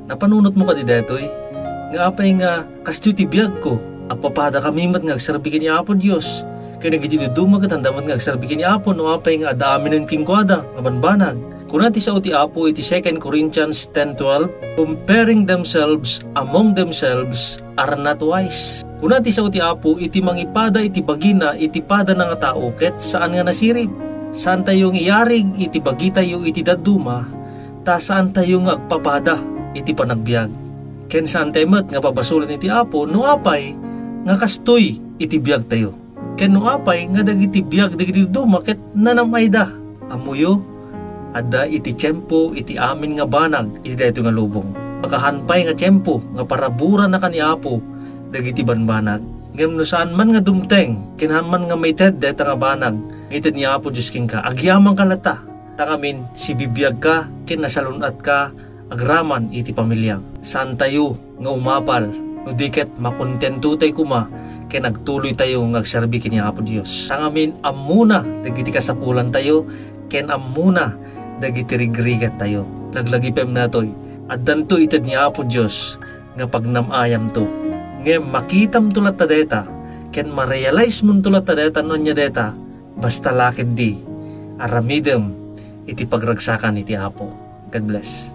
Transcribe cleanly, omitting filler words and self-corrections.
Napanunot mo ka di detoy. Nga apay nga kastyo ti biyag ko. Apapada kami mat nga agsarbikin ni Apo Diyos. Kaya nagitiduduma ka tandamat nga agsarbikin ni Apo no apay nga adaamin ng kingkwada nga banbanag. Kuna ti sao ti Apo iti 2 Corinthians 10:12, comparing themselves among themselves are not wise. Kuna ti sao ti Apo iti mangipada iti bagina iti pada nga tao ket saan nga nasirib. Saan tayong iyarig iti bagi tayo iti daduma, ta saan tayong agpapada iti panagbiag. Ken saan tayo nga pabasulan iti Apo no apay nga kastoy iti biag tayo. Ken no apay nga dagiti biag dagiti duma ket nanamayda. Amuyo adda iti tiyempo iti amin nga banag iti dayto nga lubong. Pagkahanpay nga tiyempo nga parabura na kani Apo dagiti banbanag. Ngem no saan man nga dumteng kinhaman nga may ted dayta nga banag ited ni Apo Diyos king ka agyamang kalata. Tangamin si bibiyag ka ken nasalunat ka agraman iti pamilya. Saan tayo nga umapal no diket makontento tayo kuma ken nagtuloy tayo nga agserbi kini Apo Diyos. Tangamin amuna dagiti kasapulan tayo ken amuna dagiti rigrigat tayo. Laglagipem natoy addanto ited ni Apo Diyos nga pagnam-ayam to. Ngem makitam tulat ta deta ken ma-realize mo tulat ta deta non nya deta basta lakid di aramidem iti pagragsakan iti Apo. God bless.